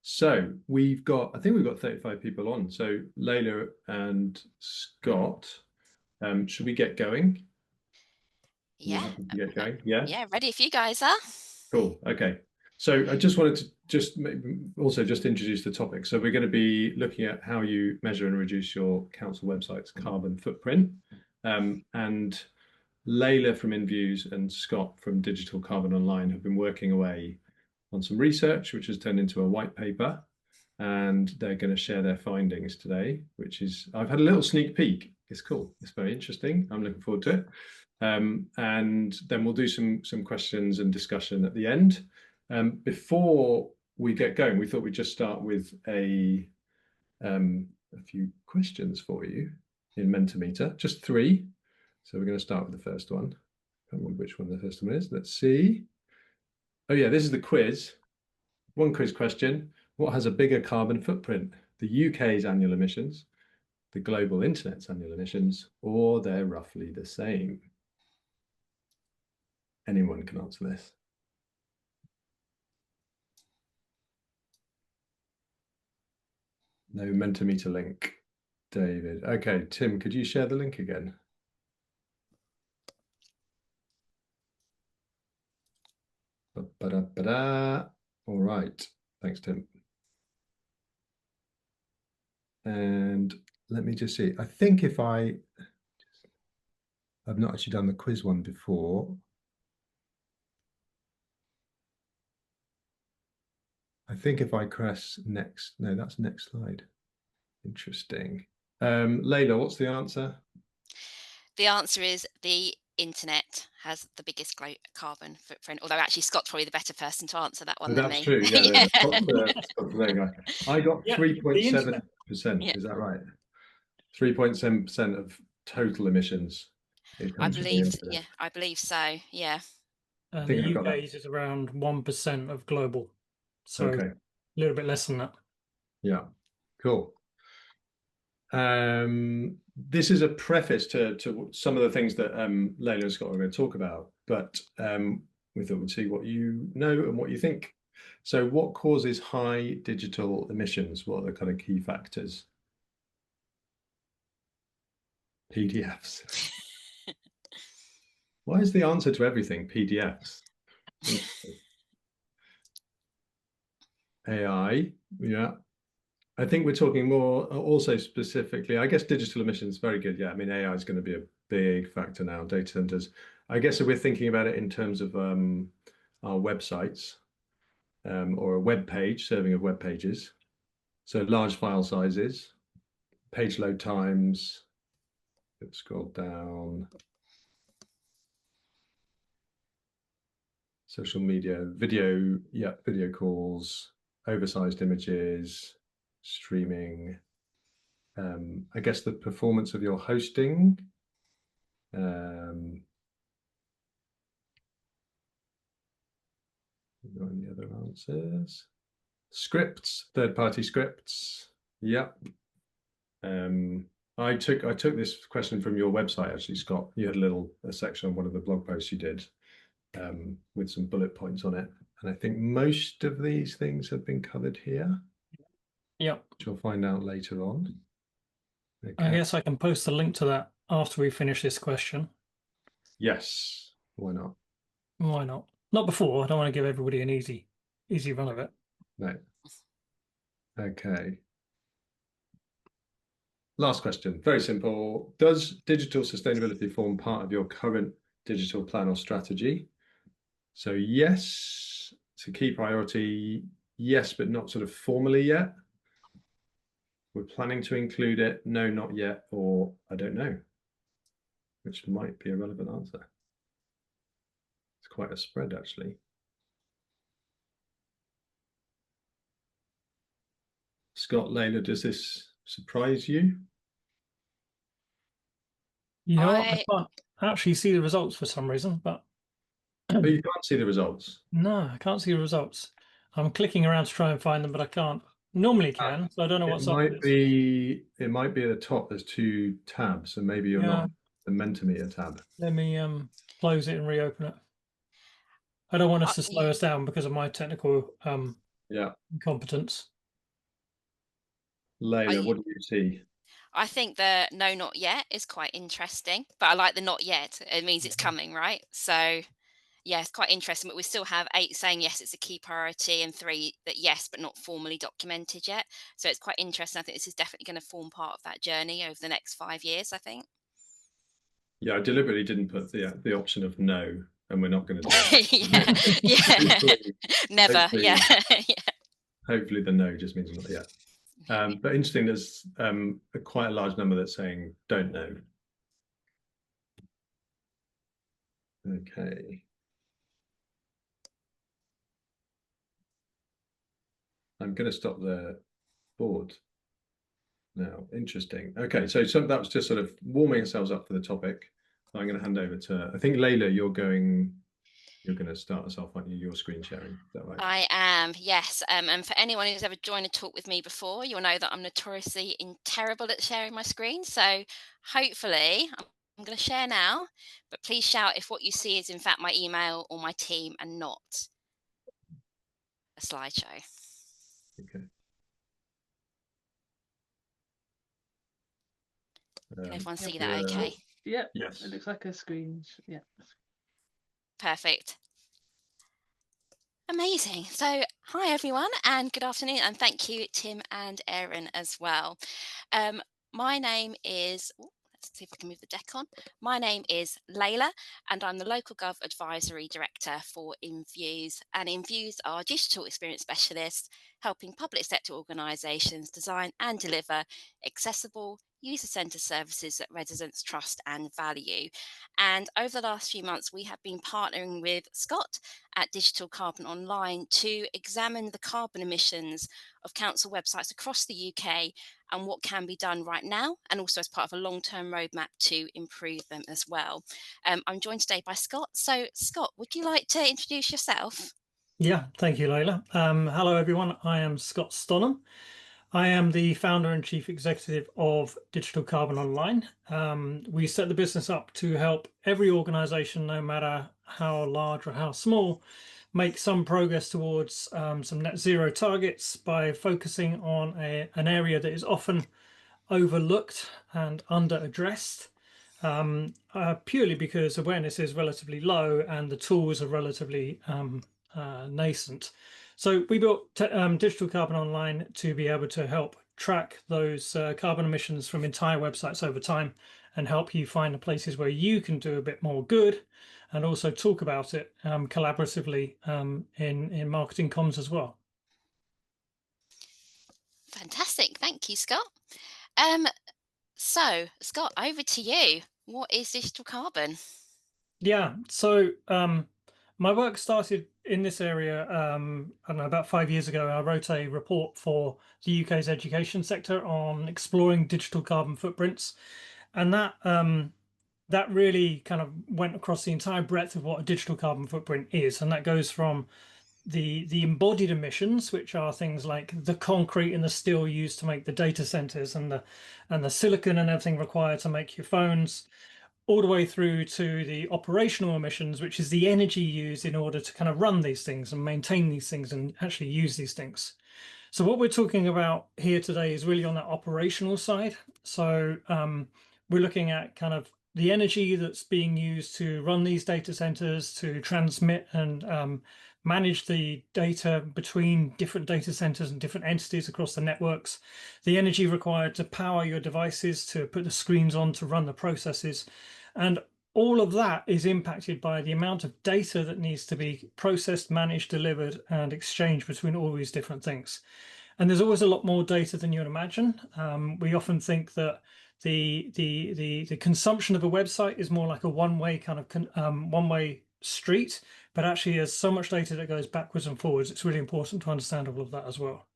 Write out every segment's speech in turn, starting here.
So I think we've got 35 people on. So Leila and Scott, should we get going? Yeah. You happy to get going? Yeah. Yeah, ready if you guys are. Cool. Okay. So I just wanted to also introduce the topic. So we're going to be looking at how you measure and reduce your council website's carbon footprint. And Leila from Invuse and Scott from Digital Carbon Online have been working away on some research, which has turned into a white paper. And they're going to share their findings today, which is, I've had a little sneak peek. It's cool. It's very interesting. I'm looking forward to it. And then we'll do some questions and discussion at the end. Before we get going, we thought we'd just start with a few questions for you in Mentimeter, just 3. So we're going to start with the first one. I can't remember which one the first one is. Let's see. Oh yeah, this is the quiz. One quiz question. What has a bigger carbon footprint? The UK's annual emissions, the global internet's annual emissions, or they're roughly the same? Anyone can answer this. No Mentimeter link, David. Okay, Tim, could you share the link again? All right, thanks, Tim. And let me just see. I think if I've not actually done the quiz one before. I think if I press next, no, that's next slide. Interesting. Leila, what's the answer? The answer is the internet has the biggest carbon footprint, although actually Scott's probably the better person to answer that one than me. That's true. Yeah, I got 3.7%. Is that right? 3.7% of total emissions. I believe, yeah, I believe so. Yeah. And the UK's is around 1% of global, so okay. A little bit less than that. Yeah, cool. This is a preface to some of the things that Leila and Scott are going to talk about, but we thought we'd see what you know and what you think. So what causes high digital emissions? What are the kind of key factors? PDFs. Why is the answer to everything PDFs? AI, yeah. I think we're talking more also specifically, I guess digital emissions, very good. Yeah, I mean, AI is going to be a big factor now, data centers. I guess if we're thinking about it in terms of our websites or a web page, serving of web pages. So large file sizes, page load times. Let's scroll down. Social media, video, yeah, video calls, oversized images, streaming. I guess the performance of your hosting. Any other answers? Scripts, third-party scripts. Yeah. I took this question from your website actually, Scott. You had a section on one of the blog posts you did with some bullet points on it, and I think most of these things have been covered here. Yeah, which we'll find out later on. Okay. I guess I can post a link to that after we finish this question. Yes, why not? Why not? Not before. I don't want to give everybody an easy run of it. No. Okay. Last question, very simple. Does digital sustainability form part of your current digital plan or strategy? So yes, it's a key priority. Yes, but not sort of formally yet. We're planning to include it. No, not yet. Or I don't know, which might be a relevant answer. It's quite a spread, actually. Scott, Leila, does this surprise you? You know what? I can't actually see the results for some reason, but you can't see the results. No, I can't see the results. I'm clicking around to try and find them, but I can't. Normally can, so I don't know what's up. It might be at the top. There's 2 tabs, so maybe you're not the Mentimeter tab. Let me close it and reopen it. I don't want us to slow us down because of my technical incompetence. Leila, what do you see? I think the no, not yet is quite interesting, but I like the not yet. It means it's coming, right? So yeah, it's quite interesting, but we still have 8 saying yes, it's a key priority, and 3 that yes, but not formally documented yet. So it's quite interesting. I think this is definitely going to form part of that journey over the next 5 years, I think. Yeah, I deliberately didn't put the option of no, and we're not going to do yeah, yeah. Never. hopefully, Yeah. Yeah. hopefully the no just means not yet. But interesting, there's quite a large number that's saying don't know. Okay. I'm going to stop the board now. Interesting. Okay, so that was just sort of warming ourselves up for the topic. I'm going to hand over to, I think, Leila, you're going to start us off, aren't you? Your screen sharing. Is that right? I am, yes. And for anyone who's ever joined a talk with me before, you'll know that I'm notoriously terrible at sharing my screen. So hopefully I'm going to share now, but please shout if what you see is in fact my email or my team and not a slideshow. Okay. Can everyone see that okay? Yeah, yes. It looks like a screen. Yeah. Perfect. Amazing. So hi everyone and good afternoon, and thank you Tim and Erin as well. My name is, let's see if I can move the deck on. My name is Leila and I'm the LocalGov Advisory Director for Invuse. And Invuse are digital experience specialists helping public sector organisations design and deliver accessible, user-centred services that residents trust and value. And over the last few months, we have been partnering with Scott at Digital Carbon Online to examine the carbon emissions of council websites across the UK and what can be done right now, and also as part of a long-term roadmap to improve them as well. I'm joined today by Scott. So Scott, would you like to introduce yourself? Yeah, thank you, Leila. Hello, everyone. I am Scott Stonham. I am the founder and chief executive of Digital Carbon Online. We set the business up to help every organization, no matter how large or how small, make some progress towards some net zero targets by focusing on an area that is often overlooked and under addressed, purely because awareness is relatively low and the tools are relatively nascent. So we built Digital Carbon Online to be able to help track those carbon emissions from entire websites over time and help you find the places where you can do a bit more good, and also talk about it collaboratively in marketing comms as well. Fantastic. Thank you, Scott. So Scott, over to you. What is digital carbon? Yeah, so my work started in this area, I don't know, about 5 years ago. I wrote a report for the UK's education sector on exploring digital carbon footprints. And that really kind of went across the entire breadth of what a digital carbon footprint is. And that goes from the embodied emissions, which are things like the concrete and the steel used to make the data centers and the silicon and everything required to make your phones, all the way through to the operational emissions, which is the energy used in order to kind of run these things and maintain these things and actually use these things. So what we're talking about here today is really on that operational side. So we're looking at kind of the energy that's being used to run these data centers, to transmit and manage the data between different data centers and different entities across the networks, the energy required to power your devices, to put the screens on, to run the processes. And all of that is impacted by the amount of data that needs to be processed, managed, delivered, and exchanged between all these different things. And there's always a lot more data than you'd imagine. We often think that the consumption of a website is more like a one-way kind of one-way street, but actually there's so much data that goes backwards and forwards. It's really important to understand all of that as well.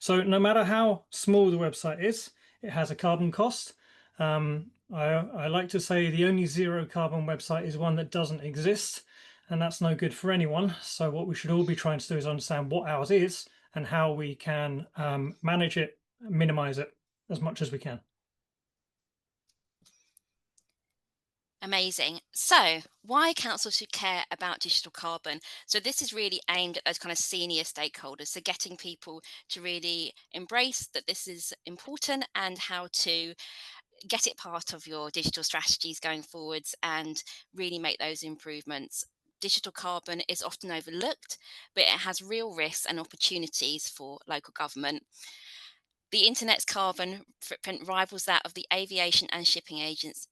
So no matter how small the website is, it has a carbon cost. I like to say the only zero carbon website is one that doesn't exist, and that's no good for anyone. So what we should all be trying to do is understand what ours is and how we can manage it, minimize it as much as we can. Amazing. So, why councils should care about digital carbon? So, this is really aimed at those kind of senior stakeholders. So, getting people to really embrace that this is important and how to get it part of your digital strategies going forwards and really make those improvements. Digital carbon is often overlooked, but it has real risks and opportunities for local government. The internet's carbon footprint rivals that of the aviation and shipping agents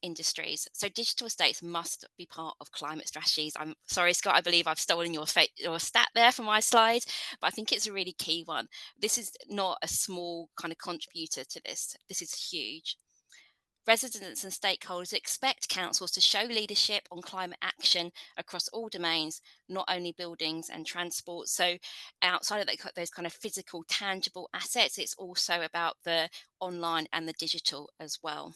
industries. So digital estates must be part of climate strategies. I'm sorry, Scott, I believe I've stolen your stat there from my slide, but I think it's a really key one. This is not a small kind of contributor to this. This is huge. Residents and stakeholders expect councils to show leadership on climate action across all domains, not only buildings and transport. So, outside of those kind of physical, tangible assets, it's also about the online and the digital as well.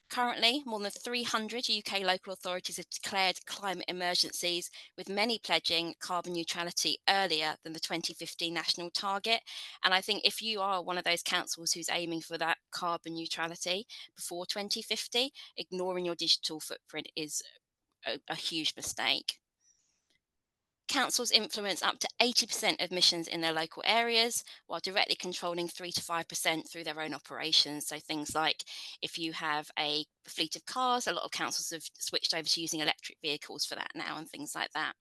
Currently, more than 300 UK local authorities have declared climate emergencies, with many pledging carbon neutrality earlier than the 2050 national target. And I think if you are one of those councils who's aiming for that carbon neutrality before 2050, ignoring your digital footprint is a huge mistake. Councils influence up to 80% of emissions in their local areas, while directly controlling 3 to 5% through their own operations. So things like if you have a fleet of cars, a lot of councils have switched over to using electric vehicles for that now and things like that.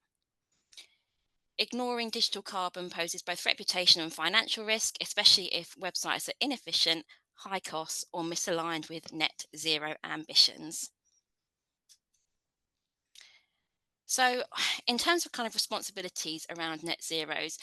Ignoring digital carbon poses both reputation and financial risk, especially if websites are inefficient, high costs, or misaligned with net zero ambitions. So, in terms of kind of responsibilities around net zeros,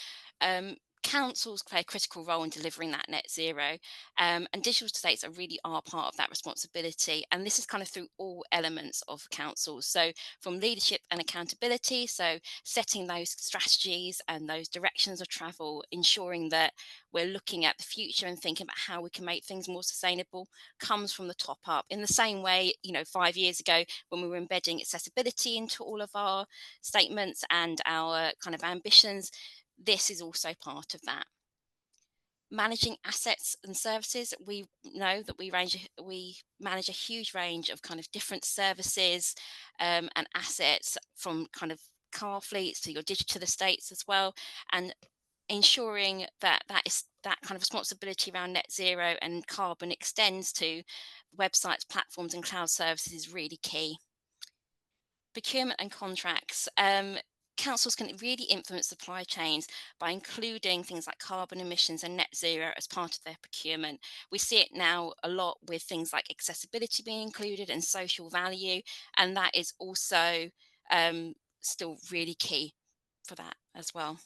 councils play a critical role in delivering that net zero, and digital estates really are part of that responsibility. And this is kind of through all elements of councils. So, from leadership and accountability, so setting those strategies and those directions of travel, ensuring that we're looking at the future and thinking about how we can make things more sustainable, comes from the top up. In the same way, 5 years ago, when we were embedding accessibility into all of our statements and our kind of ambitions, this is also part of that. Managing assets and services, we know that we manage a huge range of kind of different services and assets, from kind of car fleets to your digital estates as well, and ensuring that that kind of responsibility around net zero and carbon extends to websites, platforms, and cloud services is really key. Procurement and contracts. Councils can really influence supply chains by including things like carbon emissions and net zero as part of their procurement. We see it now a lot with things like accessibility being included and social value, and that is also still really key for that as well.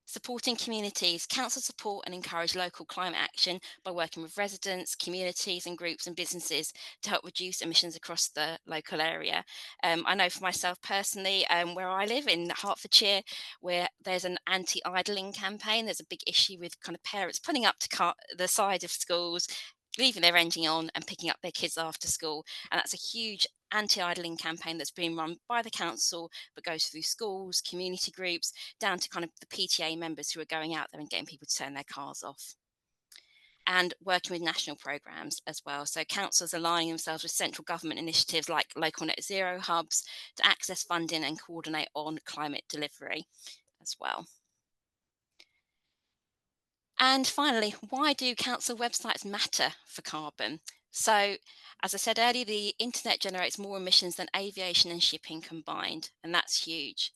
Supporting communities. Councils support and encourage local climate action by working with residents, communities and groups and businesses to help reduce emissions across the local area. I know for myself personally, where I live in Hertfordshire, where there's an anti-idling campaign, there's a big issue with kind of parents pulling up to the side of schools, leaving their engine on and picking up their kids after school. And that's a huge anti-idling campaign that's being run by the council, but goes through schools, community groups, down to kind of the PTA members who are going out there and getting people to turn their cars off. And working with national programs as well. So councils aligning themselves with central government initiatives like local net zero hubs to access funding and coordinate on climate delivery as well. And finally, why do council websites matter for carbon? So, as I said earlier, the internet generates more emissions than aviation and shipping combined, and that's huge.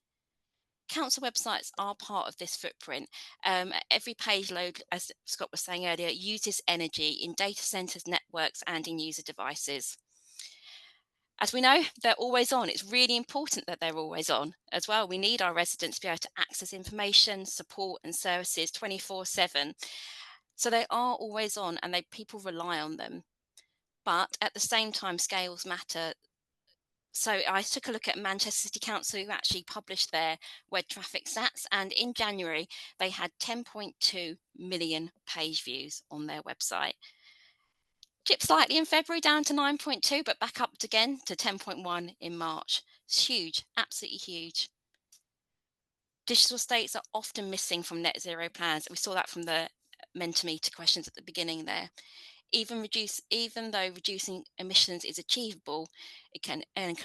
Council websites are part of this footprint. Every page load, as Scott was saying earlier, uses energy in data centers, networks, and in user devices. As we know, they're always on. It's really important that they're always on as well. We need our residents to be able to access information, support, and services 24/7. So they are always on, and people rely on them. But at the same time, scales matter. So I took a look at Manchester City Council, who actually published their web traffic stats, and in January they had 10.2 million page views on their website. Dipped slightly in February down to 9.2, but back up again to 10.1 in March. It's huge, absolutely huge. Digital estates are often missing from net zero plans. We saw that from the mentimeter questions at the beginning there. Even though reducing emissions is achievable, it can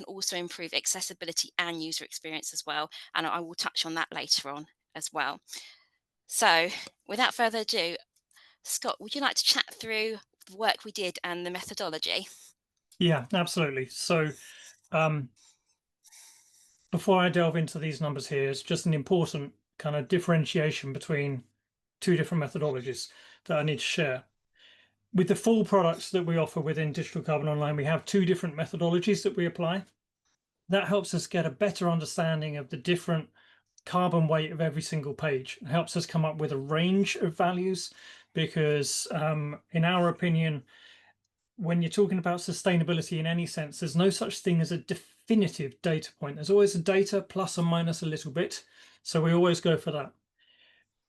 also improve accessibility and user experience as well. And I will touch on that later on as well. So without further ado, Scott, would you like to chat through the work we did and the methodology? Yeah, absolutely. So before I delve into these numbers here, it's just an important kind of differentiation between two different methodologies that I need to share. With the full products that we offer within Digital Carbon Online, we have two different methodologies that we apply. That helps us get a better understanding of the different carbon weight of every single page. It helps us come up with a range of values because, in our opinion, when you're talking about sustainability in any sense, there's no such thing as a definitive data point. There's always a data plus or minus a little bit. So we always go for that.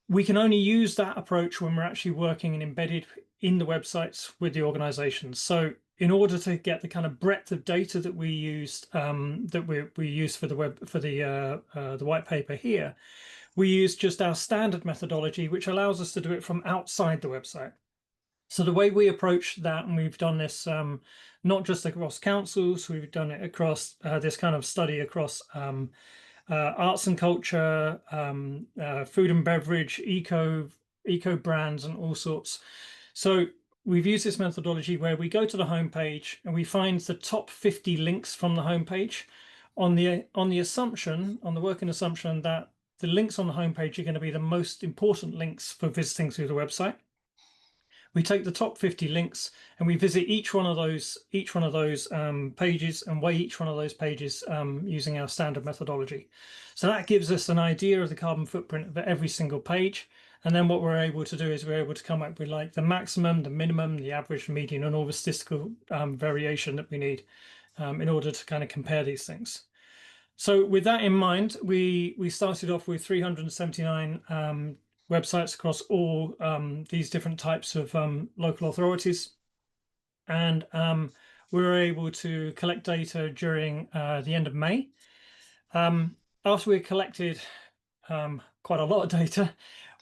We can only use that approach when we're actually working and embedded in the websites with the organizations. So in order to get the kind of breadth of data that we used, that we use for the white paper here, we use just our standard methodology, which allows us to do it from outside the website. So the way we approach that, and we've done this not just across councils, we've done it across this kind of study across arts and culture, food and beverage, eco brands, and all sorts. So we've used this methodology where we go to the homepage and we find the top 50 links from the homepage on the working assumption that the links on the homepage are going to be the most important links for visiting through the website. We take the top 50 links and we visit each one of those pages and weigh each one of those pages using our standard methodology. So that gives us an idea of the carbon footprint of every single page. And then what we're able to do is we're able to come up with like the maximum, the minimum, the average, median, and all the statistical variation that we need in order to kind of compare these things. So with that in mind, we started off with 379 websites across all these different types of local authorities. And we were able to collect data during the end of May. After we collected quite a lot of data,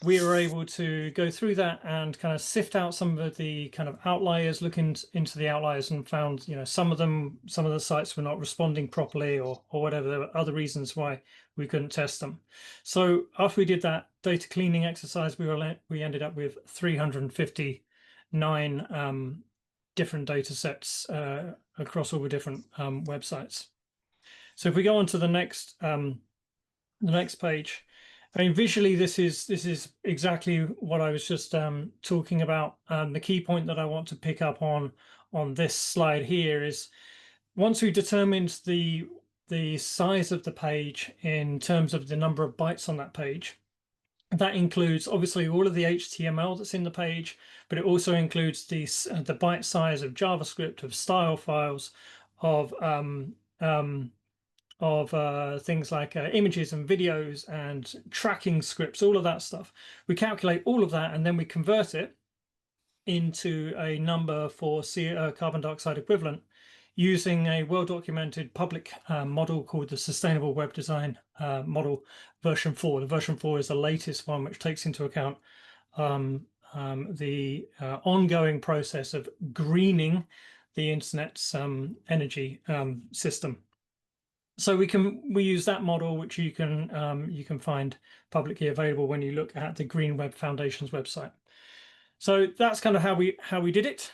we were able to go through that and kind of sift out some of the kind of outliers, look into the outliers, and found, some of the sites were not responding properly or whatever. There were other reasons why we couldn't test them. So after we did that data cleaning exercise, we ended up with 359 different data sets across all the different websites. So if we go on to the next page, I mean, visually, this is exactly what I was just talking about. The key point that I want to pick up on this slide here is once we've determined the size of the page in terms of the number of bytes on that page, that includes obviously all of the HTML that's in the page, but it also includes the byte size of JavaScript, of style files, of things like images and videos and tracking scripts, all of that stuff. We calculate all of that and then we convert it into a number for carbon dioxide equivalent using a well-documented public model called the Sustainable Web Design Model version 4. The version 4 is the latest one, which takes into account the ongoing process of greening the internet's energy system. So we use that model, which you can find publicly available when you look at the Green Web Foundation's website. So that's kind of how we did it,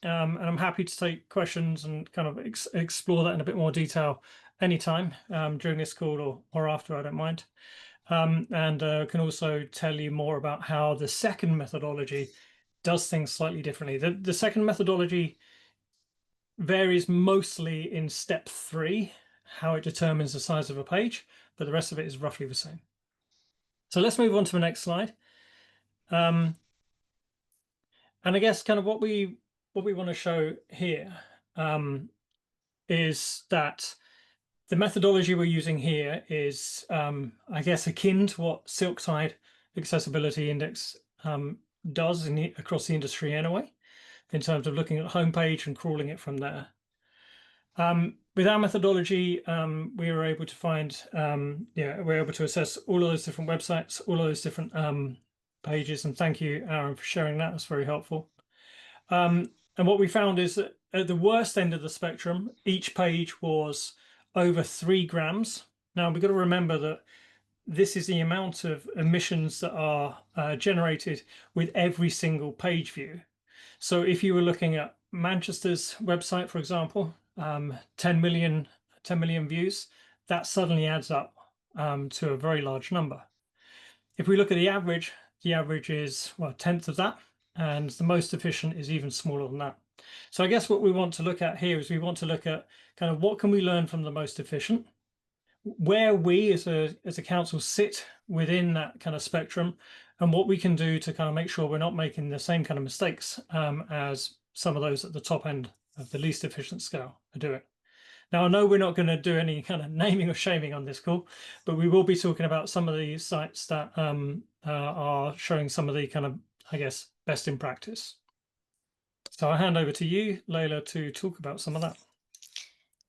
and I'm happy to take questions and kind of explore that in a bit more detail anytime during this call or after. I don't mind, and can also tell you more about how the second methodology does things slightly differently. The second methodology varies mostly in step 3. How it determines the size of a page, but the rest of it is roughly the same. So let's move on to the next slide. And I guess kind of what we want to show here is that the methodology we're using here is, I guess, akin to what Silkside Accessibility Index does across the industry anyway, in terms of looking at the homepage and crawling it from there. With our methodology, we were able to find, we're able to assess all of those different websites, all of those different pages, and thank you, Aaron, for sharing that. That's very helpful. And what we found is that at the worst end of the spectrum, each page was over 3 grams. Now we've got to remember that this is the amount of emissions that are generated with every single page view. So if you were looking at Manchester's website, for example, 10 million views, that suddenly adds up to a very large number. If we look at the average is, well, a tenth of that, and the most efficient is even smaller than that. So I guess what we want to look at here is we want to look at kind of what can we learn from the most efficient, where we as a council sit within that kind of spectrum, and what we can do to kind of make sure we're not making the same kind of mistakes as some of those at the top end of the least efficient scale are doing. Now, I know we're not going to do any kind of naming or shaming on this call, but we will be talking about some of the sites that are showing some of the kind of, I guess, best in practice. So I'll hand over to you, Leila, to talk about some of that.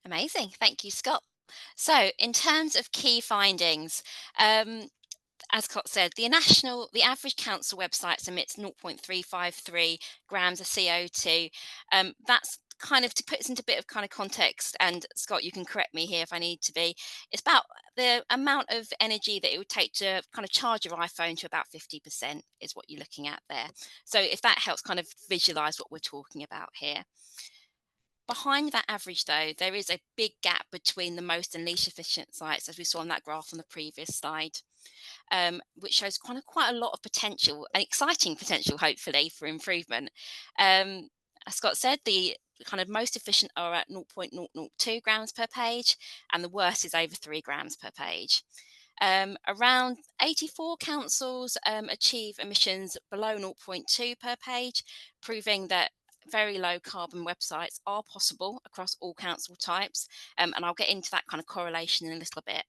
Amazing. Thank you, Scott. So in terms of key findings, as Scott said, the average council website emits 0.353 grams of CO2. That's kind of, to put this into a bit of kind of context, and Scott, you can correct me here if I need to be, it's about the amount of energy that it would take to kind of charge your iPhone to about 50% is what you're looking at there. So if that helps kind of visualize what we're talking about here. Behind that average, though, there is a big gap between the most and least efficient sites, as we saw on that graph on the previous slide, which shows quite a lot of potential, and exciting potential, hopefully, for improvement. As Scott said, the kind of most efficient are at 0.002 grams per page, and the worst is over 3 grams per page. Around 84 councils achieve emissions below 0.2 per page, proving that very low carbon websites are possible across all council types, and I'll get into that kind of correlation in a little bit.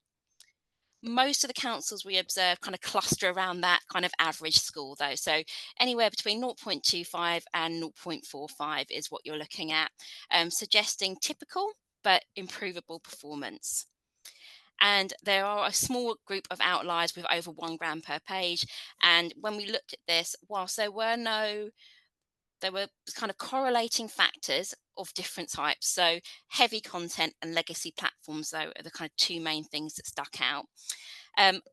Most of the councils we observe kind of cluster around that kind of average score, though, so anywhere between 0.25 and 0.45 is what you're looking at, suggesting typical but improvable performance. And there are a small group of outliers with over 1 gram per page, and when we looked at this, whilst there were kind of correlating factors of different types. So heavy content and legacy platforms, though, are the kind of 2 main things that stuck out.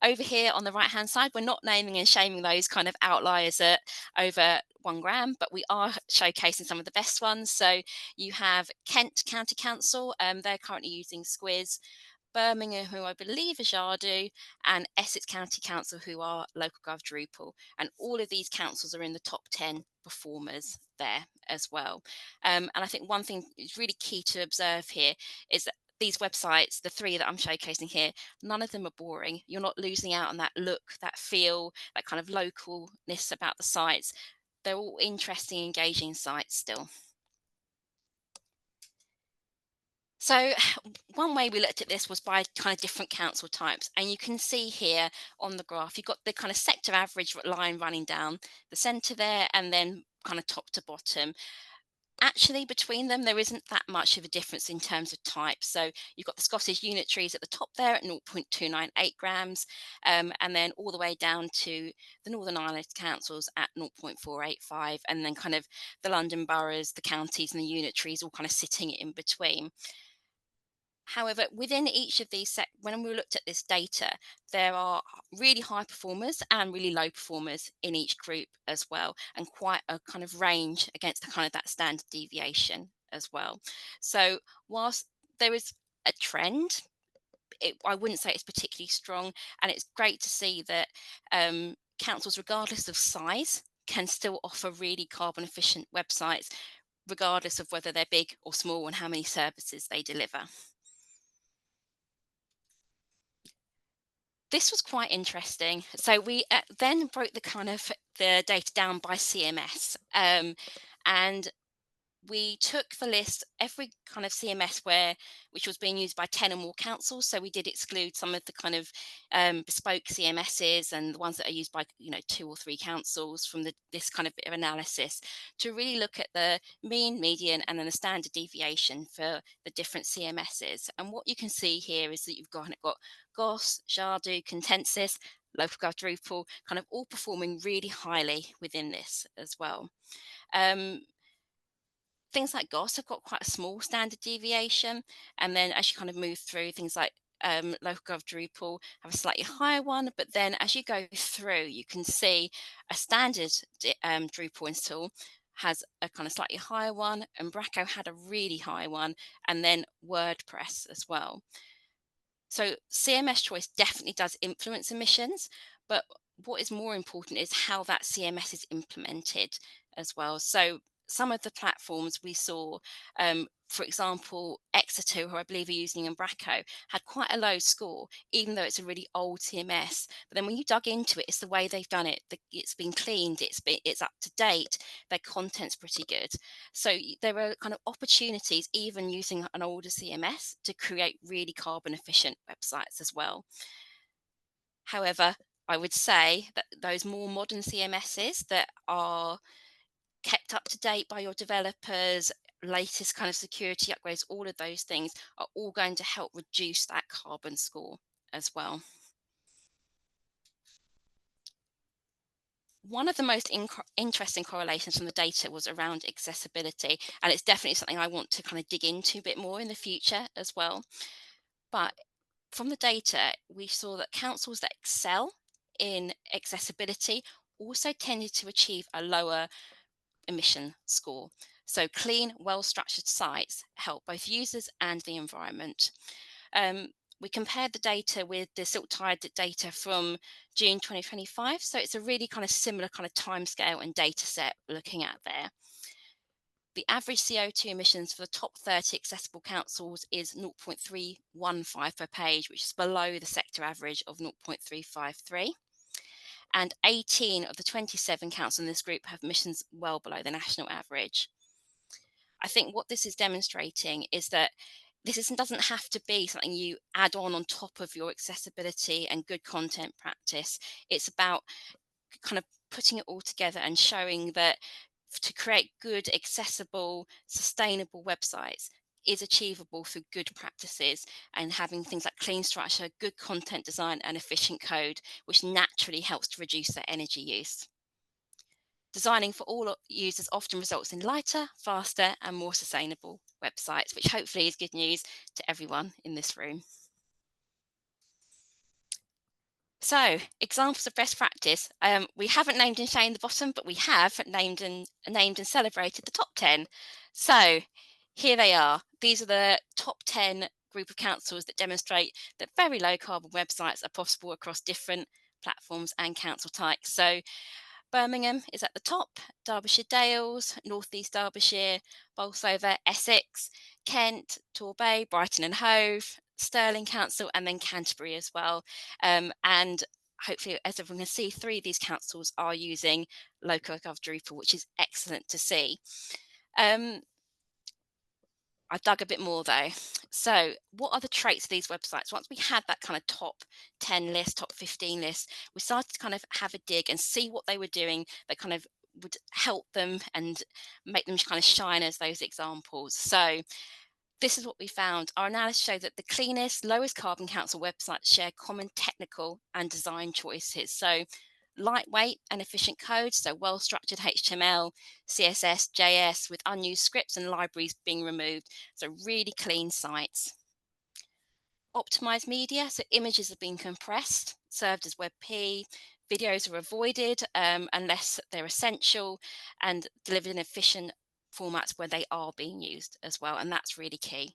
Over here on the right-hand side, we're not naming and shaming those kind of outliers at over 1 gram, but we are showcasing some of the best ones. So you have Kent County Council, they're currently using Squiz, Birmingham, who I believe is Jadu, and Essex County Council, who are LocalGov Drupal. And all of these councils are in the top 10 performers there as well. And I think one thing is really key to observe here is that these websites, the 3 that I'm showcasing here, none of them are boring. You're not losing out on that look, that feel, that kind of localness about the sites. They're all interesting, engaging sites still. So one way we looked at this was by kind of different council types. And you can see here on the graph, you've got the kind of sector average line running down the centre there, and then kind of top to bottom. Actually, between them, there isn't that much of a difference in terms of type. So you've got the Scottish unitaries at the top there at 0.298 grams, and then all the way down to the Northern Ireland councils at 0.485, and then kind of the London boroughs, the counties and the unitaries all kind of sitting in between. However, within each of these, when we looked at this data, there are really high performers and really low performers in each group as well, and quite a kind of range against the kind of that standard deviation as well. So whilst there is a trend, I wouldn't say it's particularly strong, and it's great to see that councils, regardless of size, can still offer really carbon efficient websites, regardless of whether they're big or small and how many services they deliver. This was quite interesting. So we then broke the data down by CMS, and we took the list, every kind of CMS which was being used by 10 or more councils. So we did exclude some of the kind of bespoke CMSs and the ones that are used by 2 or 3 councils from this kind of bit of analysis, to really look at the mean, median, and then the standard deviation for the different CMSs. And what you can see here is that you've got GOSS, Jadu, Contensis, LocalGov Drupal, kind of all performing really highly within this as well. Things like GOSS have got quite a small standard deviation, and then as you kind of move through, things like LocalGov Drupal have a slightly higher one, but then as you go through, you can see a standard Drupal install has a kind of slightly higher one, Umbraco had a really high one, and then WordPress as well. So CMS choice definitely does influence emissions, but what is more important is how that CMS is implemented as well. So some of the platforms we saw, for example, Exeter, who I believe are using Umbraco, had quite a low score, even though it's a really old CMS. But then when you dug into it, it's the way they've done it. It's been cleaned, it's up to date, their content's pretty good. So there are kind of opportunities, even using an older CMS, to create really carbon efficient websites as well. However, I would say that those more modern CMSs that are kept up to date by your developers, latest kind of security upgrades, all of those things are all going to help reduce that carbon score as well. One of the most interesting correlations from the data was around accessibility, and it's definitely something I want to kind of dig into a bit more in the future as well. But from the data, we saw that councils that excel in accessibility also tended to achieve a lower emission score. So clean, well-structured sites help both users and the environment. We compared the data with the Silk Tide data from June 2025. So it's a really kind of similar kind of timescale and data set we're looking at there. The average CO2 emissions for the top 30 accessible councils is 0.315 per page, which is below the sector average of 0.353. And 18 of the 27 councils in this group have emissions well below the national average. I think what this is demonstrating is that this doesn't have to be something you add on top of your accessibility and good content practice. It's about kind of putting it all together and showing that to create good, accessible, sustainable websites is achievable through good practices and having things like clean structure, good content design, and efficient code, which naturally helps to reduce their energy use. Designing for all users often results in lighter, faster, and more sustainable websites, which hopefully is good news to everyone in this room. So, examples of best practice. We haven't named and shamed the bottom, but we have named and celebrated the top 10. So, here they are. These are the top 10 group of councils that demonstrate that very low carbon websites are possible across different platforms and council types. So, Birmingham is at the top, Derbyshire Dales, North East Derbyshire, Bolsover, Essex, Kent, Torbay, Brighton and Hove, Stirling Council, and then Canterbury as well. And hopefully, as everyone can see, 3 of these councils are using LocalGov Drupal, which is excellent to see. I dug a bit more though. So what are the traits of these websites? Once we had that kind of top 10 list, top 15 list, we started to kind of have a dig and see what they were doing that kind of would help them and make them kind of shine as those examples. So this is what we found. Our analysis showed that the cleanest, lowest carbon council websites share common technical and design choices. So lightweight and efficient code, so well-structured HTML, CSS, JS with unused scripts and libraries being removed. So really clean sites. Optimized media, so images have been compressed, served as WebP, videos are avoided unless they're essential, and delivered in efficient formats where they are being used as well, and that's really key.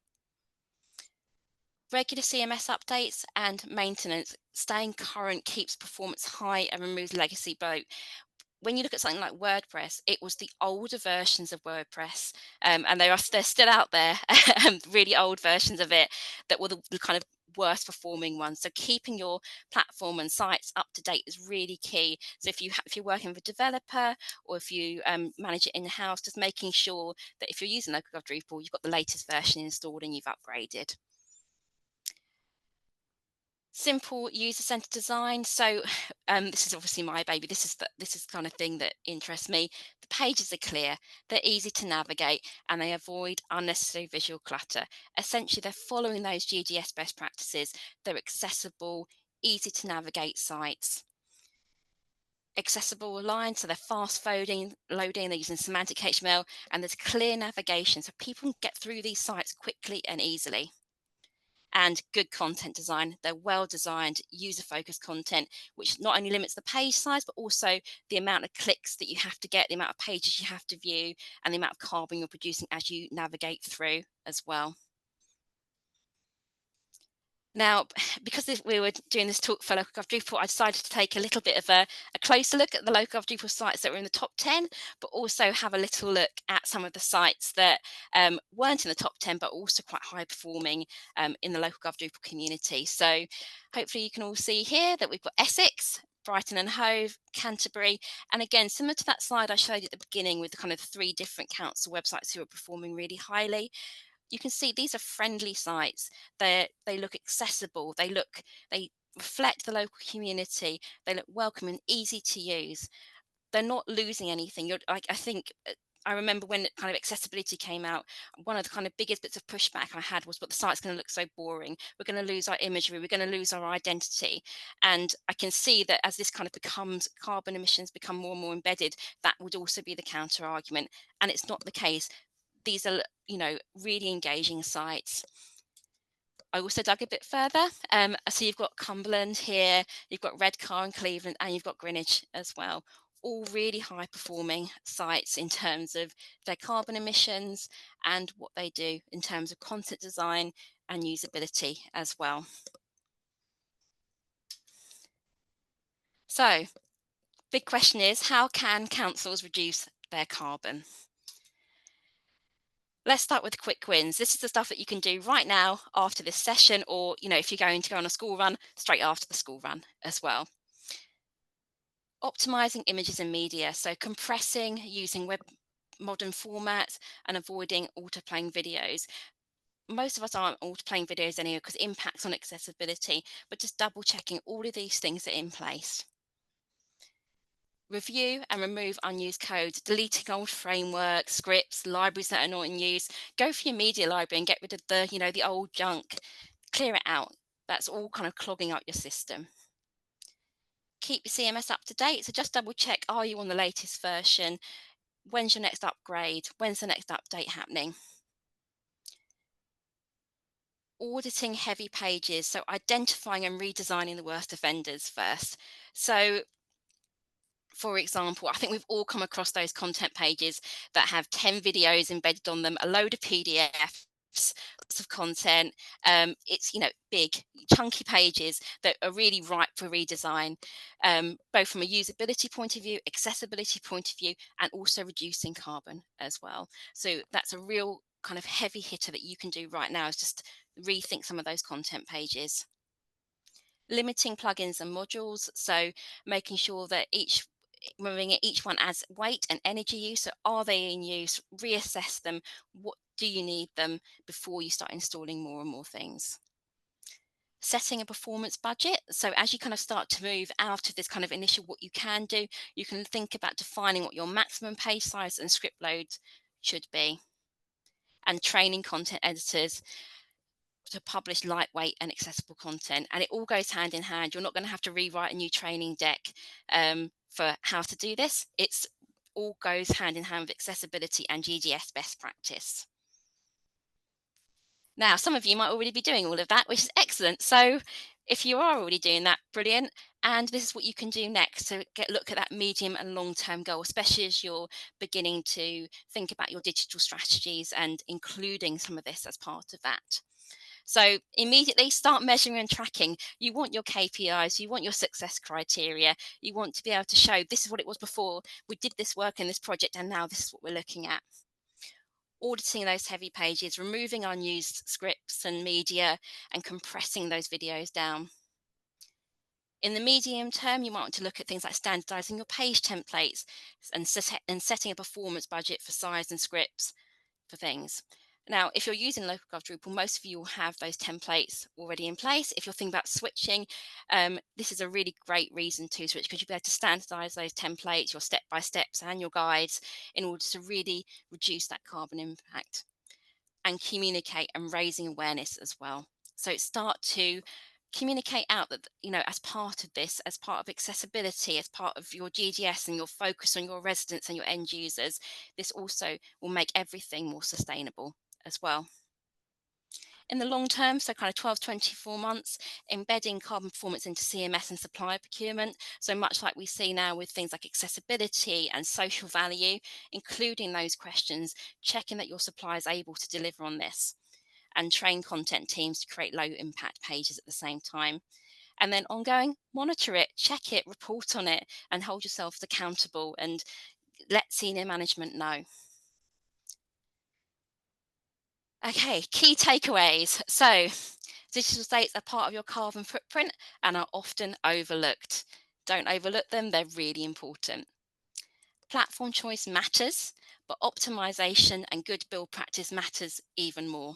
Regular CMS updates and maintenance, staying current keeps performance high and removes legacy bloat. When you look at something like WordPress, it was the older versions of WordPress, and they're still out there, really old versions of it that were the kind of worst performing ones. So keeping your platform and sites up to date is really key. So if you're working with a developer or if you manage it in-house, just making sure that if you're using LocalGov Drupal, you've got the latest version installed and you've upgraded. Simple user-centered design. So this is obviously my baby. This is the kind of thing that interests me. The pages are clear, they're easy to navigate, and they avoid unnecessary visual clutter. Essentially, they're following those GDS best practices. They're accessible, easy to navigate sites. accessible aligned, so they're fast loading, they're using semantic HTML, and there's clear navigation so people can get through these sites quickly and easily. And good content design, they're well designed, user-focused content, which not only limits the page size, but also the amount of clicks that you have to get, the amount of pages you have to view, and the amount of carbon you're producing as you navigate through as well. Now, because we were doing this talk for LocalGov Drupal, I decided to take a little bit of a closer look at the LocalGov Drupal sites that were in the top 10, but also have a little look at some of the sites that weren't in the top 10, but also quite high performing in the LocalGov Drupal community. So hopefully you can all see here that we've got Essex, Brighton and Hove, Canterbury, and again, similar to that slide I showed you at the beginning with the kind of 3 different council websites who are performing really highly. You can see these are friendly sites. They look accessible. They reflect the local community. They look welcome and easy to use. They're not losing anything. I think I remember when kind of accessibility came out, one of the kind of biggest bits of pushback I had was, but the site's going to look so boring. We're going to lose our imagery. We're going to lose our identity. And I can see that as this kind of becomes, carbon emissions become more and more embedded, that would also be the counter argument. And it's not the case. These are, really engaging sites. I also dug a bit further. So you've got Cumberland here, you've got Redcar and Cleveland, and you've got Greenwich as well. All really high performing sites in terms of their carbon emissions and what they do in terms of content design and usability as well. So, big question is, how can councils reduce their carbon? Let's start with quick wins. This is the stuff that you can do right now after this session, or, if you're going to go on a school run, straight after the school run as well. Optimizing images and media, so compressing using web modern formats and avoiding auto-playing videos. Most of us aren't auto-playing videos anyway because it impacts on accessibility, but just double checking all of these things are in place. Review and remove unused code, deleting old frameworks, scripts, libraries that are not in use. Go for your media library and get rid of the old junk. Clear it out. That's all kind of clogging up your system. Keep your CMS up to date. So just double check, are you on the latest version? When's your next upgrade? When's the next update happening? Auditing heavy pages. So identifying and redesigning the worst offenders first. So for example, I think we've all come across those content pages that have 10 videos embedded on them, a load of PDFs, lots of content. It's, big, chunky pages that are really ripe for redesign, both from a usability point of view, accessibility point of view, and also reducing carbon as well. So that's a real kind of heavy hitter that you can do right now, is just rethink some of those content pages. Limiting plugins and modules, so making sure that each one adds weight and energy use. So are they in use? Reassess them. What do you need them before you start installing more and more things? Setting a performance budget. So as you kind of start to move out of this kind of initial what you can do, you can think about defining what your maximum page size and script load should be. And training content editors to publish lightweight and accessible content. And it all goes hand in hand. You're not going to have to rewrite a new training deck for how to do this. It's all goes hand in hand with accessibility and GDS best practice. Now, some of you might already be doing all of that, which is excellent. So if you are already doing that, brilliant. And this is what you can do next to look at that medium and long-term goal, especially as you're beginning to think about your digital strategies and including some of this as part of that. So immediately start measuring and tracking. You want your KPIs, you want your success criteria, you want to be able to show this is what it was before, we did this work in this project, and now this is what we're looking at. Auditing those heavy pages, removing unused scripts and media, and compressing those videos down. In the medium term, you might want to look at things like standardizing your page templates and setting a performance budget for size and scripts for things. Now, if you're using LocalGov Drupal, most of you will have those templates already in place. If you're thinking about switching, this is a really great reason to switch, because you'll be able to standardize those templates, your step-by-steps and your guides, in order to really reduce that carbon impact and communicate and raising awareness as well. So start to communicate out that, as part of this, as part of accessibility, as part of your GDS and your focus on your residents and your end users, this also will make everything more sustainable as well. In the long term, so kind of 12 to 24 months, embedding carbon performance into CMS and supplier procurement. So much like we see now with things like accessibility and social value, including those questions, checking that your supplier is able to deliver on this, and train content teams to create low impact pages at the same time. And then ongoing, monitor it, check it, report on it, and hold yourselves accountable and let senior management know. Okay, key takeaways. So digital states are part of your carbon footprint and are often overlooked. Don't overlook them, they're really important. Platform choice matters, but optimization and good build practice matters even more.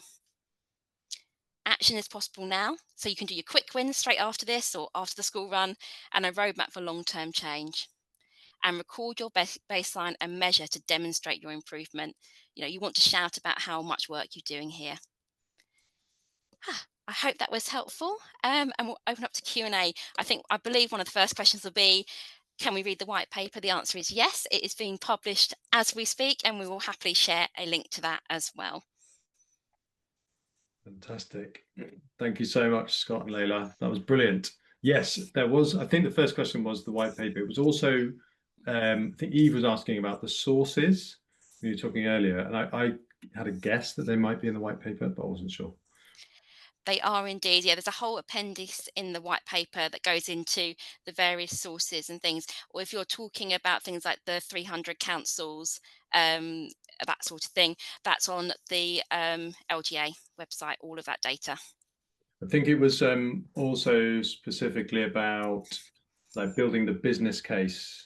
Action is possible now, so you can do your quick wins straight after this or after the school run, and a roadmap for long-term change. And record your baseline and measure to demonstrate your improvement. You want to shout about how much work you're doing here. I hope that was helpful, and we'll open up to Q&A. I believe one of the first questions will be, can we read the white paper? The answer is yes. It is being published as we speak, and we will happily share a link to that as well. Fantastic. Thank you so much, Scott and Leila. That was brilliant. Yes, there was, I think the first question was the white paper. It was also, I think Eve was asking about the sources we were talking earlier, and I had a guess that they might be in the white paper, but I wasn't sure. They are indeed. Yeah, there's a whole appendix in the white paper that goes into the various sources and things. Or if you're talking about things like the 300 councils, that sort of thing, that's on the LGA website, all of that data. I think it was also specifically about like building the business case,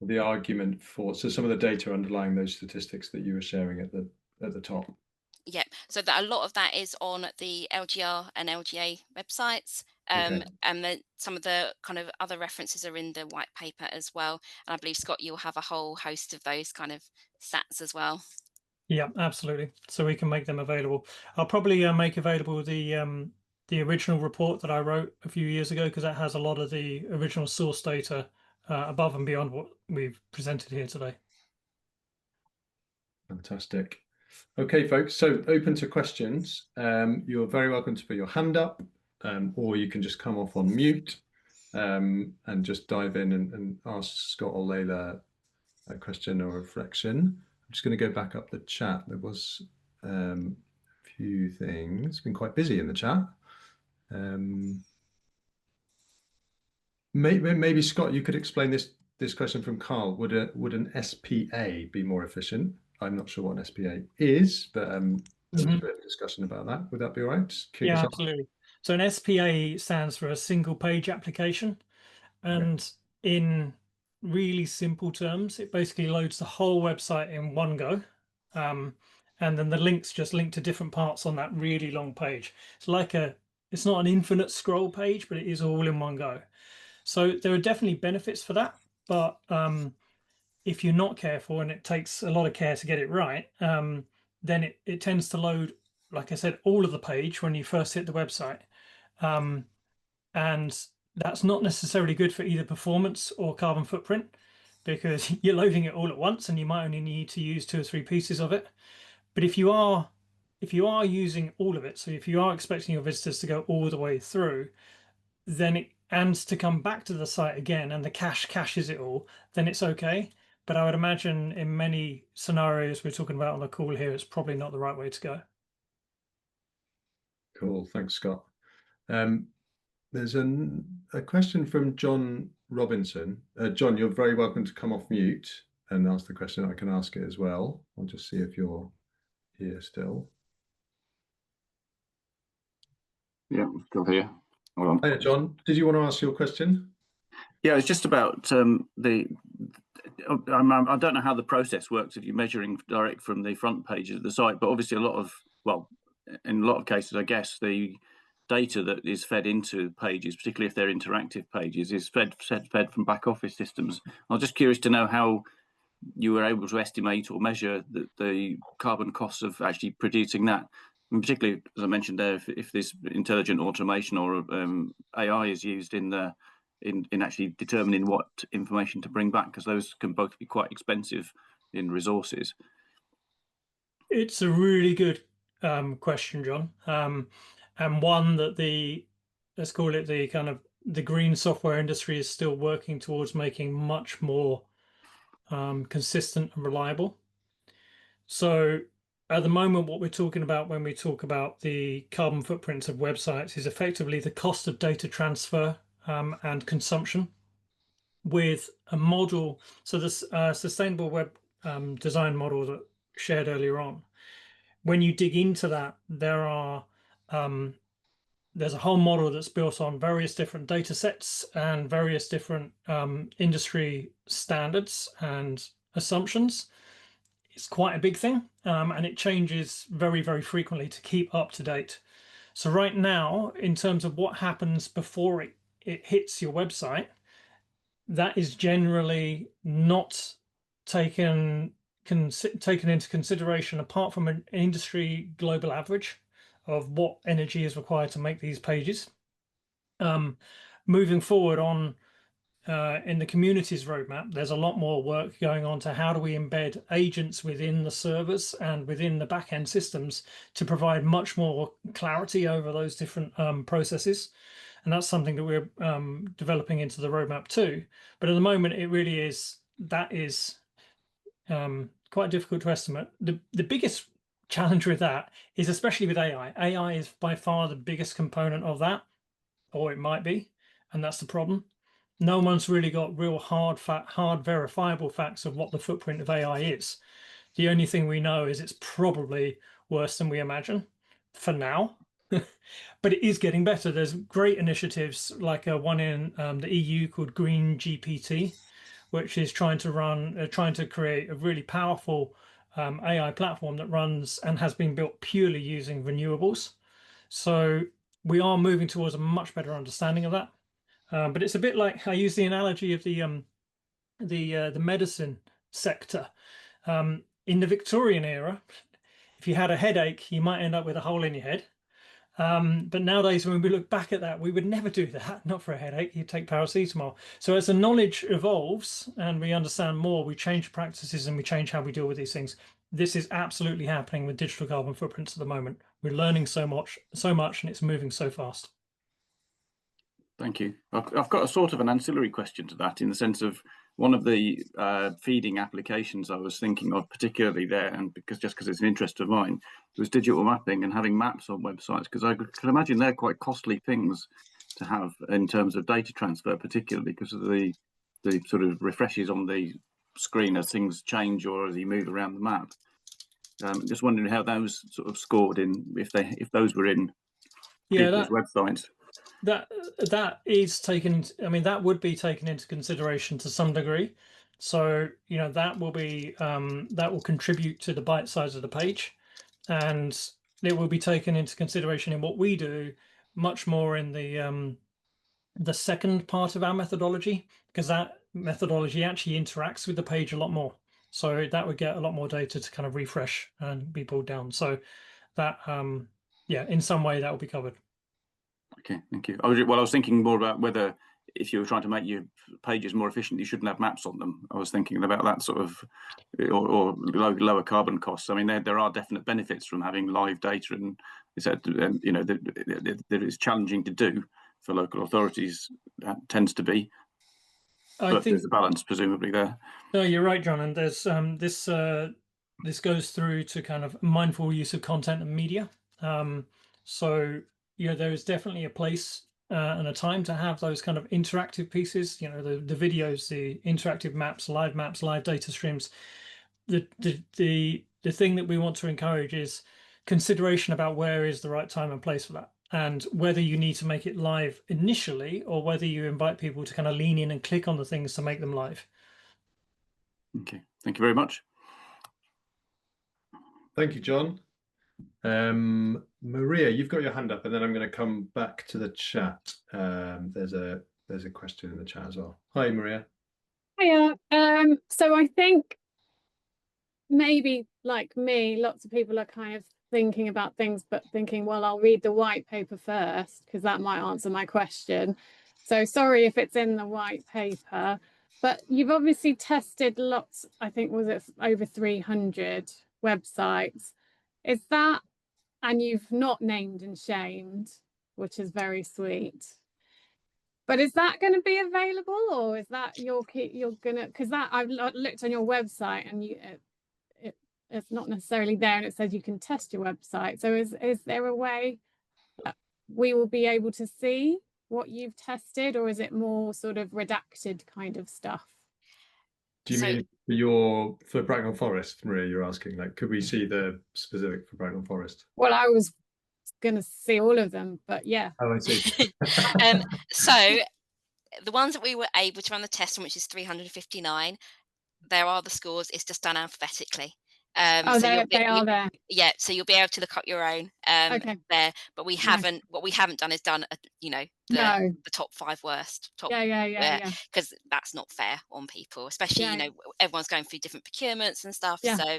the argument for, so some of the data underlying those statistics that you were sharing at the top. Yep. So that a lot of that is on the LGR and LGA websites. Okay. And then some of the kind of other references are in the white paper as well. And I believe, Scott, you'll have a whole host of those kind of stats as well. Yeah, absolutely. So we can make them available. I'll probably make available the original report that I wrote a few years ago, because that has a lot of the original source data above and beyond what we've presented here today. Fantastic. Okay, folks, so open to questions. You're very welcome to put your hand up, or you can just come off on mute and just dive in and ask Scott or Leila a question or reflection. I'm just going to go back up the chat. There was a few things. It's been quite busy in the chat. Maybe Scott, you could explain this question from Carl. Would an SPA be more efficient? I'm not sure what an SPA is, but there's a bit of discussion about that. Would that be all right? Yeah, absolutely. So an SPA stands for a single page application. And in really simple terms, it basically loads the whole website in one go. And then the links just link to different parts on that really long page. It's not an infinite scroll page, but it is all in one go. So there are definitely benefits for that. But if you're not careful, and it takes a lot of care to get it right, then it tends to load, like I said, all of the page when you first hit the website. And that's not necessarily good for either performance or carbon footprint, because you're loading it all at once and you might only need to use 2 or 3 pieces of it. But if you are using all of it, so if you are expecting your visitors to go all the way through, then and to come back to the site again, and the cache caches it all, then it's okay. But I would imagine in many scenarios we're talking about on the call here, it's probably not the right way to go. Cool, thanks, Scott. There's a question from John Robinson. John, you're very welcome to come off mute and ask the question. I can ask it as well. I'll just see if you're here still. Yeah, I'm still here. Hold on. Hey, John, did you want to ask your question? Yeah, it's just about I don't know how the process works if you're measuring direct from the front page of the site, but obviously in a lot of cases, I guess the data that is fed into pages, particularly if they're interactive pages, is fed from back office systems. I was just curious to know how you were able to estimate or measure the carbon costs of actually producing that. I And particularly, as I mentioned there, if this intelligent automation or AI is used in actually determining what information to bring back, because those can both be quite expensive in resources. It's a really good question, John, and one that let's call it the green software industry is still working towards making much more consistent and reliable. So at the moment, what we're talking about when we talk about the carbon footprints of websites is effectively the cost of data transfer and consumption with a model. So this sustainable web design model that shared earlier on, when you dig into that, there's a whole model that's built on various different data sets and various different industry standards and assumptions. It's quite a big thing, and it changes very, very frequently to keep up to date. So right now, in terms of what happens before it hits your website, that is generally not taken into consideration, apart from an industry global average of what energy is required to make these pages. Moving forward on in the community's roadmap, there's a lot more work going on to how do we embed agents within the servers and within the backend systems to provide much more clarity over those different processes. And that's something that we're developing into the roadmap too. But at the moment, it really is, that is quite difficult to estimate. The biggest challenge with that is, especially with AI. AI is by far the biggest component of that, or it might be, and that's the problem. No one's really got real hard verifiable facts of what the footprint of AI is. The only thing we know is it's probably worse than we imagine for now. But it is getting better. There's great initiatives like one in the EU called Green GPT, which is trying to create a really powerful AI platform that runs and has been built purely using renewables. So we are moving towards a much better understanding of that. But it's a bit like, I use the analogy of the medicine sector. In the Victorian era, if you had a headache, you might end up with a hole in your head. But nowadays, when we look back at that, we would never do that, not for a headache. You take paracetamol. So as the knowledge evolves and we understand more, we change practices and we change how we deal with these things. This is absolutely happening with digital carbon footprints at the moment. We're learning so much, and it's moving so fast. Thank you. I've got a sort of an ancillary question to that, in the sense of one of the feeding applications I was thinking of particularly there, and because it's an interest of mine, was digital mapping and having maps on websites, because I can imagine they're quite costly things to have in terms of data transfer, particularly because of the sort of refreshes on the screen as things change or as you move around the map. Just wondering how those sort of scored in, if those were in people's websites. That is taken. I mean, that would be taken into consideration to some degree. So that will be that will contribute to the bite size of the page, and it will be taken into consideration in what we do much more in the second part of our methodology, because that methodology actually interacts with the page a lot more. So that would get a lot more data to kind of refresh and be pulled down. So that in some way that will be covered. Okay, thank you. I was thinking more about whether, if you were trying to make your pages more efficient, you shouldn't have maps on them. I was thinking about that sort of, or lower carbon costs. I mean, there are definite benefits from having live data, and that it's challenging to do for local authorities. That tends to be, but there's a balance presumably there. No, you're right, John. And there's this goes through to kind of mindful use of content and media. So there is definitely a place and a time to have those kind of interactive pieces. The videos, the interactive maps, live data streams. The thing that we want to encourage is consideration about where is the right time and place for that, and whether you need to make it live initially or whether you invite people to kind of lean in and click on the things to make them live. Okay, thank you very much. Thank you, John. Maria, you've got your hand up, and then I'm going to come back to the chat. There's a question in the chat as well. Hi, Maria. Hiya. So I think maybe like me, lots of people are kind of thinking about things, but thinking, well, I'll read the white paper first because that might answer my question. So sorry if it's in the white paper, but you've obviously tested lots, I think, was it over 300 websites? Is that, and you've not named and shamed, which is very sweet. But is that going to be available, or is that you're gonna, because that I've looked on your website and it's not necessarily there, and it says you can test your website. So is there a way we will be able to see what you've tested, or is it more sort of redacted kind of stuff? Do you mean for Bracknell Forest, Maria? You're asking, like, could we see the specific for Bracknell Forest? Well, I was going to see all of them, but yeah. Oh, I see. So the ones that we were able to run the test on, which is 359, there are the scores. It's just done alphabetically. So they are there. Yeah, so you'll be able to look up your own okay. there. But we haven't. What we haven't done is done, the top 5 worst. Yeah. Because that's not fair on people, especially everyone's going through different procurements and stuff. Yeah. So,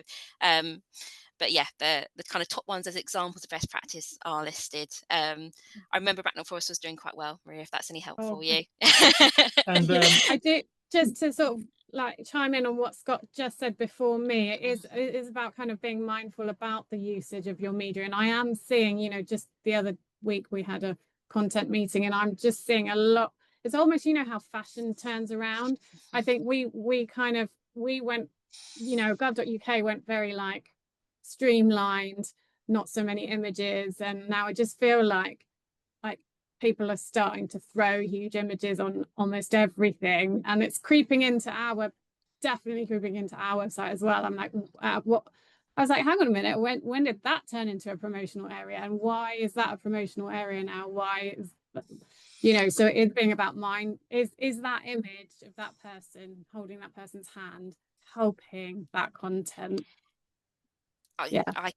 but yeah, the kind of top ones as examples of best practice are listed. I remember Bracknell Forest was doing quite well, Maria, if that's any help for you. And I do, just to sort of like chime in on what Scott just said before me, it is about kind of being mindful about the usage of your media. And I am seeing, just the other week we had a content meeting, and I'm just seeing a lot. It's almost, how fashion turns around. I think we went, gov.uk went very like streamlined, not so many images, and now I just feel like people are starting to throw huge images on almost everything, and it's definitely creeping into our website as well. I'm like, what? I was like, hang on a minute, when did that turn into a promotional area, and why is that a promotional area now? Why is so it's being about is that image of that person holding that person's hand helping that content? I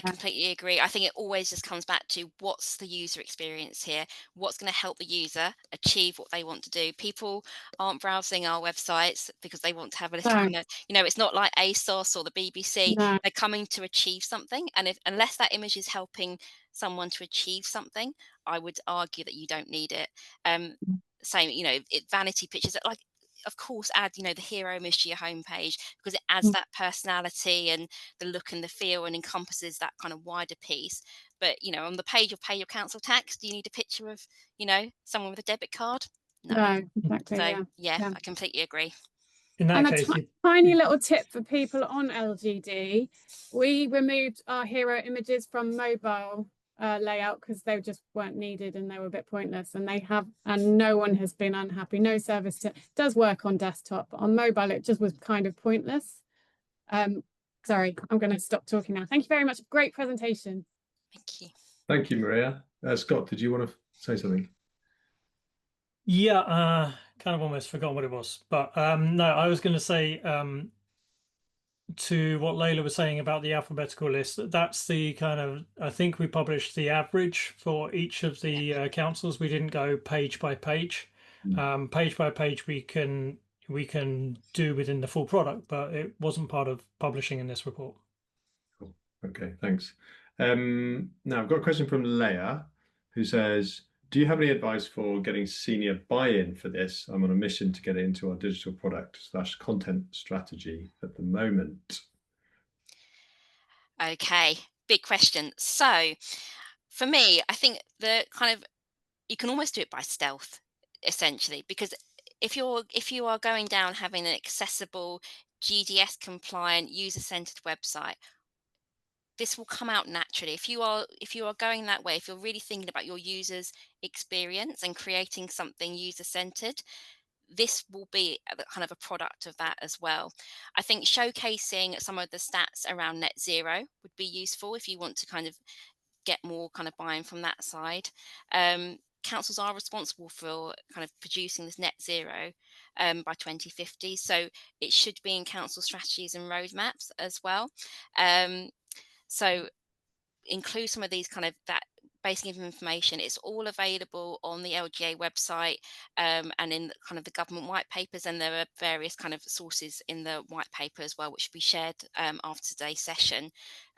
completely agree. I think it always just comes back to what's the user experience here, what's going to help the user achieve what they want to do. People aren't browsing our websites because they want to have a little it's not like ASOS or the BBC. No. They're coming to achieve something, and unless that image is helping someone to achieve something, I would argue that you don't need it. Same, vanity pictures, like, of course, add the hero image to your homepage, because it adds that personality and the look and the feel, and encompasses that kind of wider piece. But on the page you'll pay your council tax, do you need a picture of someone with a debit card? No, exactly. So I completely agree. In that case, a tiny little tip for people on LGD: we removed our hero images from mobile layout because they just weren't needed and they were a bit pointless, and no one has been unhappy. No service does work on desktop, but on mobile it just was kind of pointless. Sorry, I'm going to stop talking now. Thank you very much. Great presentation. Thank you, Maria. Scott, did you want to say something? Yeah, kind of almost forgotten what it was, but no, I was going to say to what Leila was saying about the alphabetical list, that's the kind of, I think we published the average for each of the councils. We didn't go page by page. Page by page we can do within the full product, but it wasn't part of publishing in this report. Cool. Okay, thanks. Now I've got a question from Leia, who says, do you have any advice for getting senior buy-in for this? I'm on a mission to get it into our digital product / content strategy at the moment. Okay, big question. So for me, I think you can almost do it by stealth, essentially, because if you are going down having an accessible, GDS compliant, user-centered website, this will come out naturally. If you are going that way, if you're really thinking about your users' experience and creating something user-centered, this will be kind of a product of that as well. I think showcasing some of the stats around net zero would be useful if you want to kind of get more kind of buy-in from that side. Councils are responsible for kind of producing this net zero by 2050, so it should be in council strategies and roadmaps as well. So include some of these kind of that basic information. It's all available on the LGA website and in kind of the government white papers, and there are various kind of sources in the white paper as well, which will be shared after today's session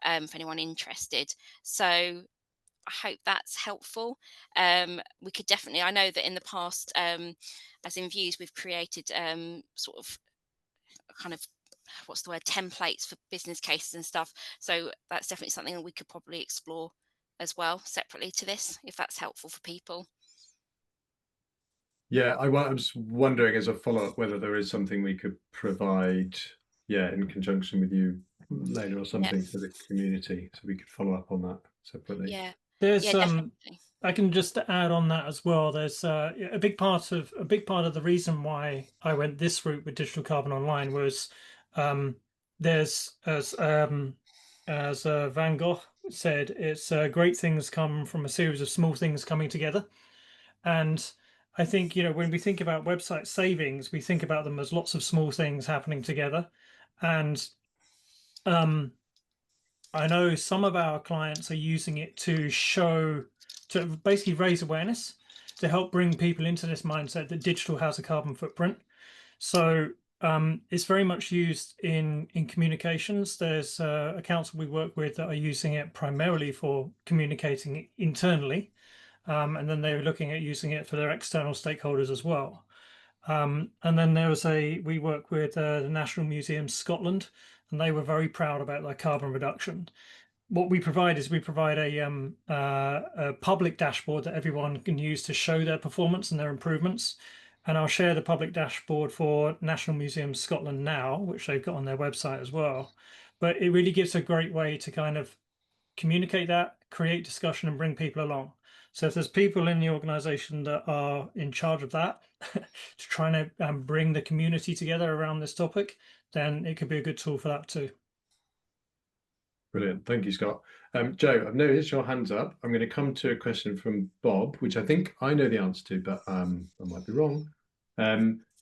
for anyone interested. So I hope that's helpful. We could definitely, I know that in the past, as Invuse, we've created sort of kind of, what's the word, templates for business cases and stuff. So that's definitely something that we could probably explore as well separately to this, if that's helpful for people. Yeah, I was wondering as a follow-up whether there is something we could provide, yeah, in conjunction with you later or something for the community, so we could follow up on that separately. Yeah, There's yeah, definitely. I can just add on that as well. There's a big part of the reason why I went this route with Digital Carbon Online was there's as Van Gogh said, it's great things come from a series of small things coming together. And I think, you know, when we think about website savings, we think about them as lots of small things happening together. And I know some of our clients are using it to basically raise awareness, to help bring people into this mindset that digital has a carbon footprint. So it's very much used in communications. There's a council we work with that are using it primarily for communicating internally. And then they're looking at using it for their external stakeholders as well. And then we work with the National Museum Scotland, and they were very proud about their carbon reduction. What we provide is a public dashboard that everyone can use to show their performance and their improvements. And I'll share the public dashboard for National Museum Scotland now, which they've got on their website as well. But it really gives a great way to kind of communicate that, create discussion, and bring people along. So if there's people in the organization that are in charge of that, to try to bring the community together around this topic, then it could be a good tool for that too. Brilliant. Thank you, Scott. Joe, I've noticed your hands up. I'm going to come to a question from Bob, which I think I know the answer to, but I might be wrong.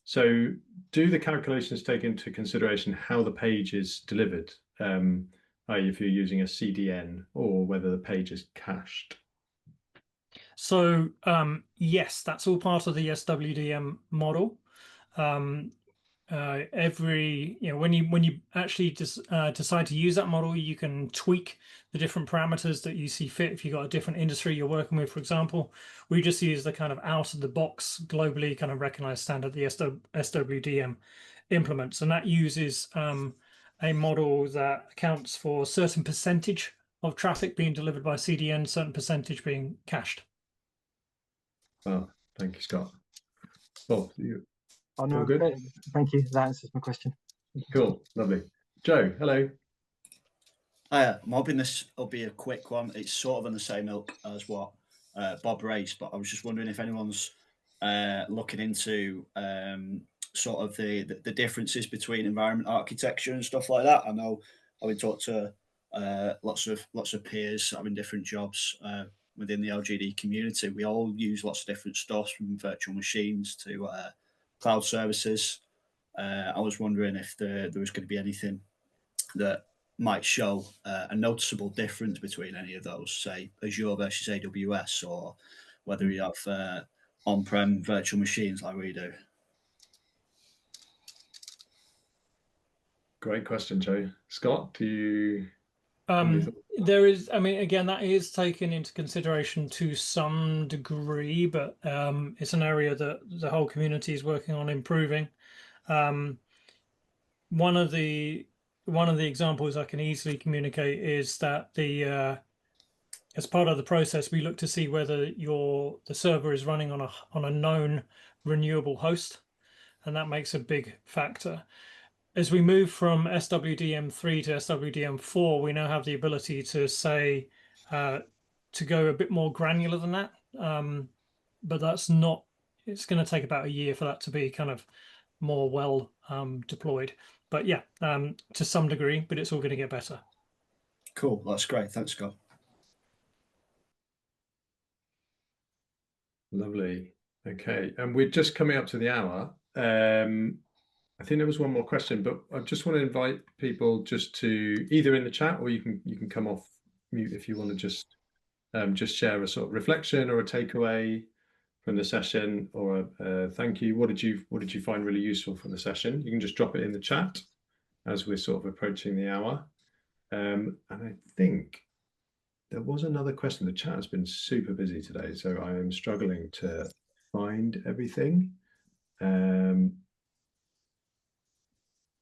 So do the calculations take into consideration how the page is delivered, i.e. if you're using a CDN or whether the page is cached? So yes, that's all part of the SWDM model. When you actually decide to use that model, you can tweak the different parameters that you see fit. If you've got a different industry you're working with, for example, we just use the kind of out of the box, globally kind of recognized standard the SWDM implements, and that uses a model that accounts for a certain percentage of traffic being delivered by CDN, certain percentage being cached. Well, thank you, Scott. Bob, Oh, no, good? Thank you. That answers my question. Cool, lovely. Joe, hello. I'm hoping this will be a quick one. It's sort of on the same ilk as what Bob raised, but I was just wondering if anyone's looking into sort of the differences between environment architecture and stuff like that. I know I've been talked to lots of peers having different jobs within the LGD community. We all use lots of different stuff, from virtual machines to cloud services. I was wondering if there was going to be anything that might show a noticeable difference between any of those, say Azure versus AWS, or whether you have on-prem virtual machines like we do. Great question, Joe. Scott, do you? There is, I mean, again, that is taken into consideration to some degree, but it's an area that the whole community is working on improving. One of the examples I can easily communicate is that as part of the process, we look to see whether the server is running on a known renewable host, and that makes a big factor. As we move from SWDM3 to SWDM4, we now have the ability to say to go a bit more granular than that, but that's not. It's going to take about a year for that to be kind of more well deployed. But yeah, to some degree, but it's all going to get better. Cool, that's great. Thanks, Scott. Lovely. Okay, and we're just coming up to the hour. I think there was one more question, but I just want to invite people just to either in the chat, or you can come off mute if you want to just just share a sort of reflection or a takeaway from the session, or a thank you. What did you find really useful from the session? You can just drop it in the chat as we're sort of approaching the hour. And I think there was another question. The chat has been super busy today, so I am struggling to find everything.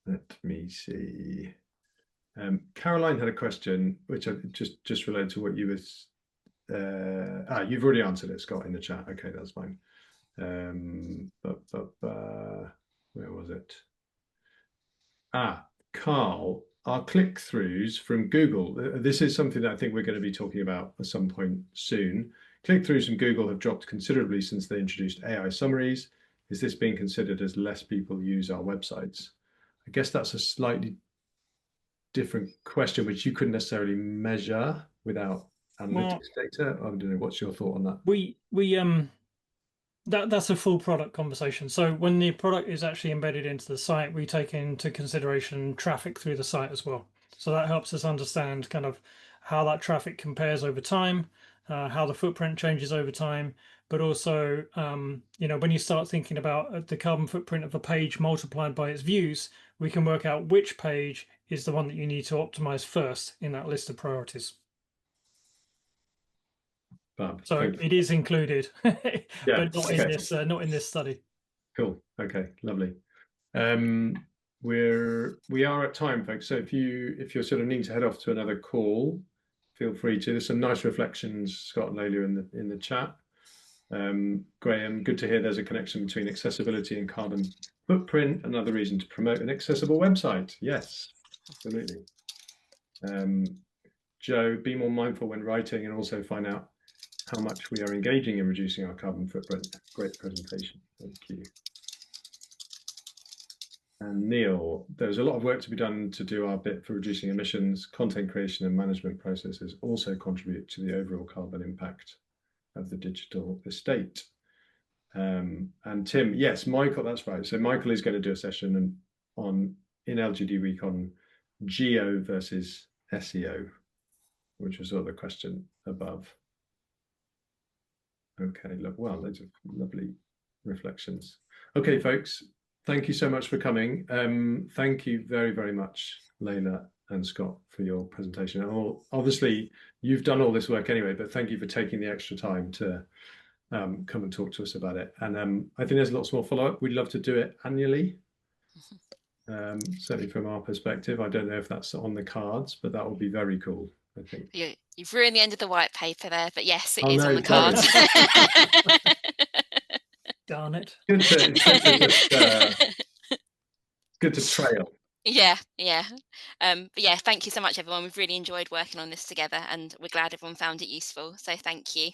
Let me see. Caroline had a question, which I just related to what you was. You've already answered it, Scott, in the chat. Okay, that's fine. Where was it? Carl, our click-throughs from Google. This is something that I think we're going to be talking about at some point soon. Click-throughs from Google have dropped considerably since they introduced AI summaries. Is this being considered as less people use our websites? I guess that's a slightly different question, which you couldn't necessarily measure without analytics data. I don't know. What's your thought on that? That's a full product conversation. So when the product is actually embedded into the site, we take into consideration traffic through the site as well. So that helps us understand kind of how that traffic compares over time, how the footprint changes over time, but also, when you start thinking about the carbon footprint of a page multiplied by its views, we can work out which page is the one that you need to optimize first in that list of priorities. So it is included, but not in this study. Cool. Okay, lovely. We are at time, folks. So if you're sort of needing to head off to another call, feel free to. There's some nice reflections, Scott and Leila, in the chat. Graham, good to hear there's a connection between accessibility and carbon footprint. Another reason to promote an accessible website. Yes, absolutely. Joe, be more mindful when writing and also find out how much we are engaging in reducing our carbon footprint. Great presentation. Thank you. And Neil, there's a lot of work to be done to do our bit for reducing emissions. Content creation and management processes also contribute to the overall carbon impact of the digital estate. And Tim, yes, Michael, that's right. So Michael is going to do a session in LGD Week on geo versus SEO, which was sort of the question above. Okay, look, wow, those are lovely reflections. Okay, folks, thank you so much for coming. Thank you very, very much, Leila and Scott, for your presentation. And obviously, you've done all this work anyway, but thank you for taking the extra time to come and talk to us about it. And I think there's lots more follow-up. We'd love to do it annually, certainly from our perspective. I don't know if that's on the cards, but that would be very cool, I think. You've ruined the end of the white paper there, but yes, it is on the cards. Darn it. Good to trail. Yeah. But yeah, thank you so much, everyone. We've really enjoyed working on this together, and we're glad everyone found it useful. So thank you.